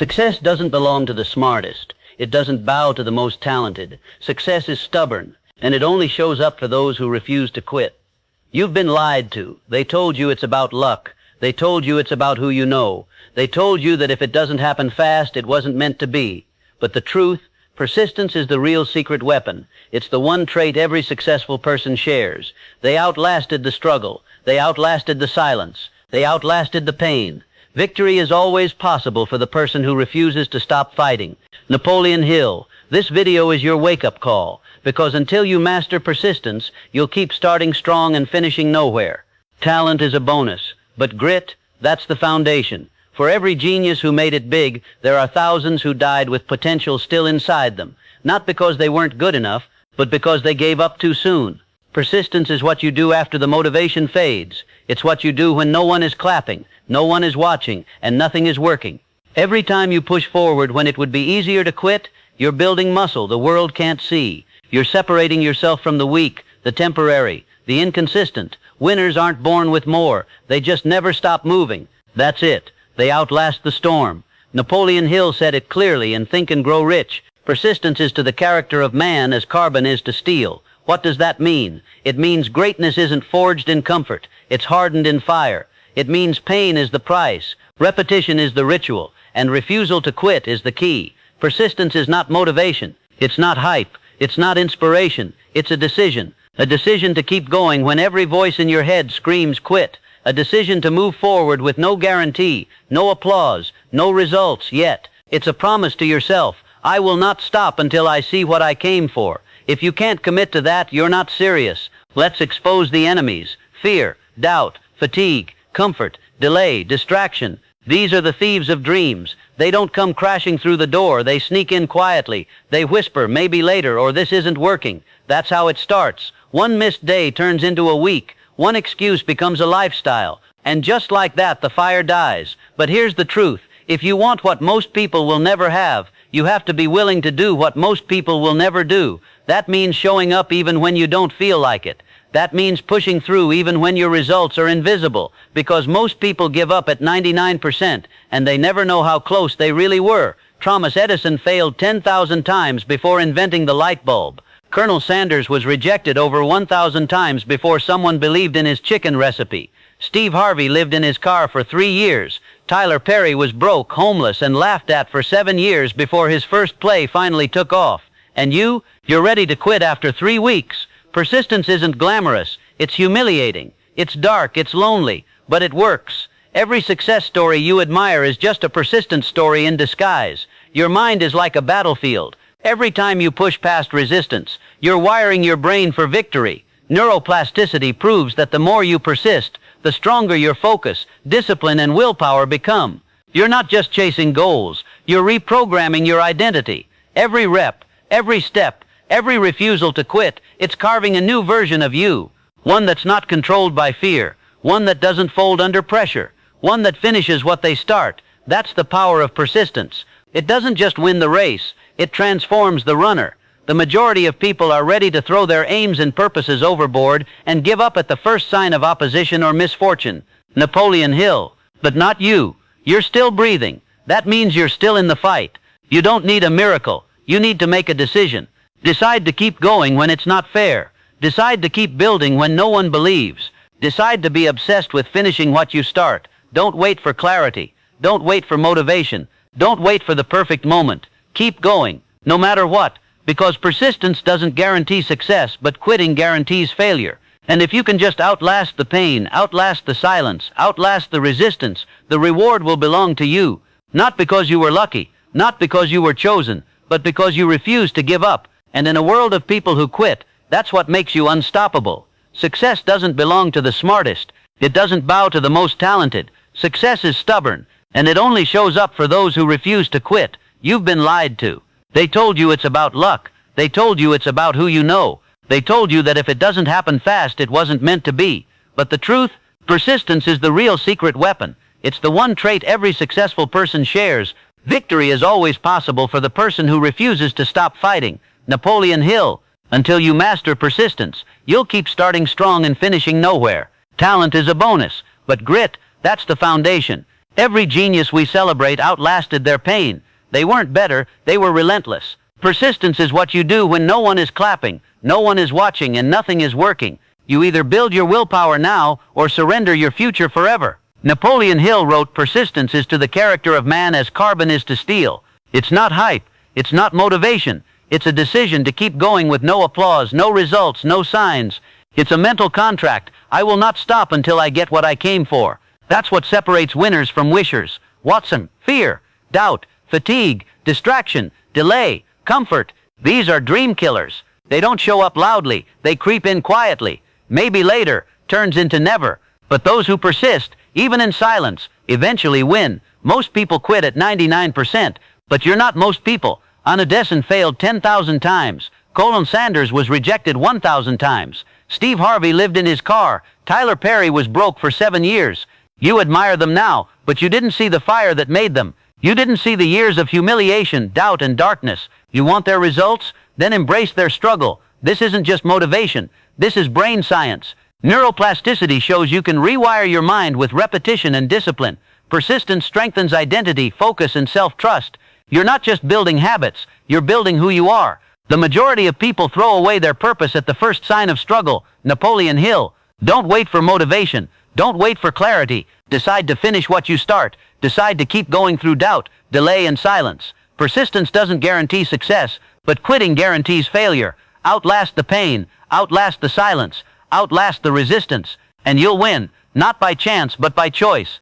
Success doesn't belong to the smartest. It doesn't bow to the most talented. Success is stubborn, and it only shows up for those who refuse to quit. You've been lied to. They told you it's about luck. They told you it's about who you know. They told you that if it doesn't happen fast, it wasn't meant to be. But the truth, persistence is the real secret weapon. It's the one trait every successful person shares. They outlasted the struggle. They outlasted the silence. They outlasted the pain. Victory is always possible for the person who refuses to stop fighting. Napoleon Hill, this video is your wake-up call, because until you master persistence, you'll keep starting strong and finishing nowhere. Talent is a bonus, but grit, that's the foundation. For every genius who made it big, there are thousands who died with potential still inside them, not because they weren't good enough, but because they gave up too soon. Persistence is what you do after the motivation fades. It's what you do when no one is clapping, no one is watching, and nothing is working. Every time you push forward when it would be easier to quit, you're building muscle the world can't see. You're separating yourself from the weak, the temporary, the inconsistent. Winners aren't born with more. They just never stop moving. That's it. They outlast the storm. Napoleon Hill said it clearly in Think and Grow Rich. Persistence is to the character of man as carbon is to steel. What does that mean? It means greatness isn't forged in comfort. It's hardened in fire. It means pain is the price. Repetition is the ritual. And refusal to quit is the key. Persistence is not motivation. It's not hype. It's not inspiration. It's a decision. A decision to keep going when every voice in your head screams quit. A decision to move forward with no guarantee, no applause, no results yet. It's a promise to yourself. I will not stop until I see what I came for. If you can't commit to that, you're not serious. Let's expose the enemies. Fear, doubt, fatigue, comfort, delay, distraction. These are the thieves of dreams. They don't come crashing through the door. They sneak in quietly. They whisper, maybe later, or this isn't working. That's how it starts. One missed day turns into a week. One excuse becomes a lifestyle. And just like that, the fire dies. But here's the truth. If you want what most people will never have, you have to be willing to do what most people will never do. That means showing up even when you don't feel like it. That means pushing through even when your results are invisible, because most people give up at 99%, and they never know how close they really were. Thomas Edison failed 10,000 times before inventing the light bulb. Colonel Sanders was rejected over 1,000 times before someone believed in his chicken recipe. Steve Harvey lived in his car for 3 years. Tyler Perry was broke, homeless, and laughed at for 7 years before his first play finally took off. And you're ready to quit after 3 weeks. Persistence isn't glamorous. It's humiliating. It's dark. It's lonely. But it works. Every success story you admire is just a persistent story in disguise. Your mind is like a battlefield. Every time you push past resistance, you're wiring your brain for victory. Neuroplasticity proves that the more you persist, the stronger your focus, discipline, and willpower become. You're not just chasing goals. You're reprogramming your identity. Every rep, every step, every refusal to quit, it's carving a new version of you. One that's not controlled by fear. One that doesn't fold under pressure. One that finishes what they start. That's the power of persistence. It doesn't just win the race. It transforms the runner. The majority of people are ready to throw their aims and purposes overboard and give up at the first sign of opposition or misfortune. Napoleon Hill. But not you. You're still breathing. That means you're still in the fight. You don't need a miracle. You need to make a decision. Decide to keep going when it's not fair. Decide to keep building when no one believes. Decide to be obsessed with finishing what you start. Don't wait for clarity. Don't wait for motivation. Don't wait for the perfect moment. Keep going, no matter what, because persistence doesn't guarantee success, but quitting guarantees failure. And if you can just outlast the pain, outlast the silence, outlast the resistance, the reward will belong to you. Not because you were lucky, not because you were chosen, but because you refused to give up. And in a world of people who quit, that's what makes you unstoppable. Success doesn't belong to the smartest. It doesn't bow to the most talented. Success is stubborn, and it only shows up for those who refuse to quit. You've been lied to. They told you it's about luck. They told you it's about who you know. They told you that if it doesn't happen fast, it wasn't meant to be. But the truth, persistence is the real secret weapon. It's the one trait every successful person shares. Victory is always possible for the person who refuses to stop fighting. Napoleon Hill. Until you master persistence, you'll keep starting strong and finishing nowhere. Talent is a bonus, but grit, that's the foundation. Every genius we celebrate outlasted their pain. They weren't better, they were relentless. Persistence is what you do when no one is clapping, no one is watching, and nothing is working. You either build your willpower now or surrender your future forever. Napoleon Hill wrote, "Persistence is to the character of man as carbon is to steel." It's not hype, it's not motivation. It's a decision to keep going with no applause, no results, no signs. It's a mental contract. I will not stop until I get what I came for. That's what separates winners from wishers. Watson, fear, doubt, fatigue, distraction, delay, comfort. These are dream killers. They don't show up loudly. They creep in quietly. Maybe later turns into never. But those who persist, even in silence, eventually win. Most people quit at 99%, but you're not most people. Anna Dessen failed 10,000 times. Colin Sanders was rejected 1,000 times. Steve Harvey lived in his car. Tyler Perry was broke for 7 years. You admire them now, but you didn't see the fire that made them. You didn't see the years of humiliation, doubt, and darkness. You want their results? Then embrace their struggle. This isn't just motivation. This is brain science. Neuroplasticity shows you can rewire your mind with repetition and discipline. Persistence strengthens identity, focus, and self-trust. You're not just building habits, you're building who you are. The majority of people throw away their purpose at the first sign of struggle. Napoleon Hill. Don't wait for motivation. Don't wait for clarity. Decide to finish what you start. Decide to keep going through doubt, delay, and silence. Persistence doesn't guarantee success, but quitting guarantees failure. Outlast the pain, outlast the silence, outlast the resistance, and you'll win, not by chance but by choice.